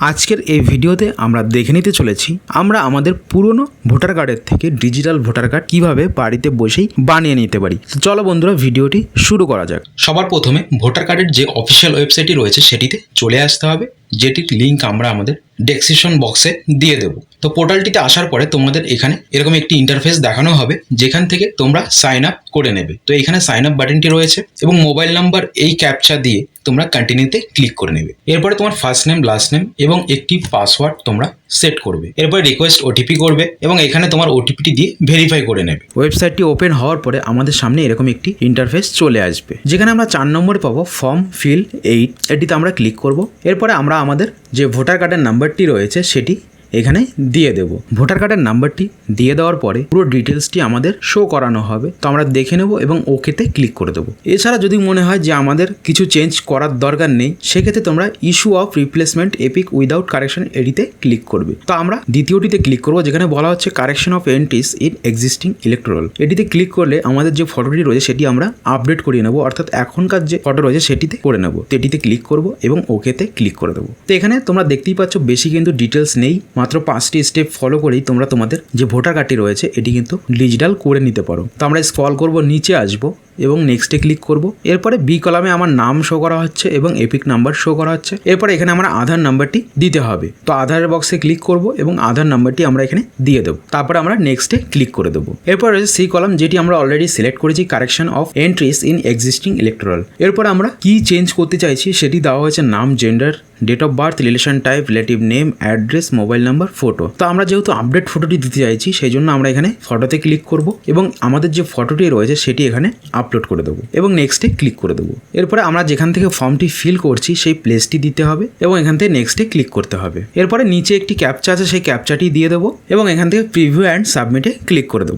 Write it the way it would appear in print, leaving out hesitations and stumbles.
আজকের এই ভিডিওতে আমরা দেখে নিতে চলেছি আমরা আমাদের পুরনো ভোটার কার্ডের থেকে ডিজিটাল ভোটার কার্ড কিভাবে বাড়িতে বসেই বানিয়ে নিতে পারি। চলো বন্ধুরা ভিডিওটি শুরু করা যাক। সবার প্রথমে ভোটার কার্ডের যে অফিসিয়াল ওয়েবসাইটটি রয়েছে সেটিতে চলে আসতে হবে, যেটির লিঙ্ক আমরা আমাদের ডেসক্রিপশন বক্সে দিয়ে দেবো। তো পোর্টালটিতে আসার পরে তোমাদের এখানে এরকম একটি ইন্টারফেস দেখানো হবে, যেখান থেকে তোমরা সাইন আপ করে নেবে। তো এখানে সাইন আপ বাটনটি রয়েছে এবং মোবাইল নাম্বার এই ক্যাপচা দিয়ে তোমরা কন্টিনিউতে ক্লিক করে নেবে। এরপরে তোমার ফার্স্ট নেম, লাস্ট নেম এবং একটি পাসওয়ার্ড তোমরা সেট করবে। এরপরে রিকোয়েস্ট ওটিপি করবে এবং এখানে তোমার ওটিপিটি দিয়ে ভেরিফাই করে নেবে। ওয়েবসাইটটি ওপেন হওয়ার পরে আমাদের সামনে এরকম একটি ইন্টারফেস চলে আসবে, যেখানে আমরা 4 নম্বরে পাবো ফর্ম ফিল 8। এটিতে আমরা ক্লিক করব। এরপরে আমরা আমাদের যে ভোটার কার্ডের নাম্বারটি রয়েছে সেটি এখানে দিয়ে দেব। ভোটার কার্ডের নাম্বারটি দিয়ে দেওয়ার পরে পুরো ডিটেলসটি আমাদের শো করানো হবে, তো আমরা দেখে নেব এবং ওকেতে ক্লিক করে দেবো। এছাড়া যদি মনে হয় যে আমাদের কিছু চেঞ্জ করার দরকার নেই, সেক্ষেত্রে তোমরা issue of replacement epic without correction এটিতে ক্লিক করবে। তো আমরা দ্বিতীয়টিতে ক্লিক করবো, যেখানে বলা হচ্ছে correction of entries in existing electoral. এটিতে ক্লিক করলে আমাদের যে ফটোটি রয়েছে সেটি আমরা আপডেট করিয়ে নেবো, অর্থাৎ এখনকার যে ফটো রয়েছে সেটিতে করে নেবো। তো এটিতে ক্লিক করবো এবং ওকেতে ক্লিক করে দেবো। তো এখানে তোমরা দেখতেই পাচ্ছ বেশি কিন্তু ডিটেলস নেই, মাত্র 5টি স্টেপ ফলো করেই তোমরা তোমাদের যে ভোটার কার্ডটি রয়েছে এটি কিন্তু ডিজিটাল করে নিতে পারো। তো আমরা স্ক্রল করব, নিচে আসবো এবং নেক্সটে ক্লিক করব। এরপরে বি কলামে আমার নাম শো করা হচ্ছে এবং এপিক নাম্বার শো করা হচ্ছে। এরপরে এখানে আমার আধার নাম্বারটি দিতে হবে, তো আধারের বক্সে ক্লিক করব এবং আধার নাম্বারটি আমরা এখানে দিয়ে দেবো। তারপরে আমরা নেক্সটে ক্লিক করে দেবো। এরপর রয়েছে সি কলাম, যেটি আমরা অলরেডি সিলেক্ট করেছি, correction of entries in existing electoral. এরপর আমরা কি চেঞ্জ করতে চাইছি সেটি দেওয়া হয়েছে, নাম, gender, date of birth, relation type, relative name, address, mobile number, photo. তো আমরা যেহেতু আপডেট ফটোটি দিতে চাইছি সেই জন্য আমরা এখানে ফটোতে ক্লিক করব এবং আমাদের যে ফটোটি রয়েছে সেটি এখানে আপলোড করে দেবো এবং নেক্সটে ক্লিক করে দেবো। এরপরে আমরা যেখান থেকে ফর্মটি ফিল করছি সেই প্লেসটি দিতে হবে এবং এখান থেকে নেক্সটে ক্লিক করতে হবে। এরপরে নিচে একটি ক্যাপচা আছে, সেই ক্যাপচাটি দিয়ে দেবো এবং এখান থেকে প্রিভিউ অ্যান্ড সাবমিটে ক্লিক করে দেবো।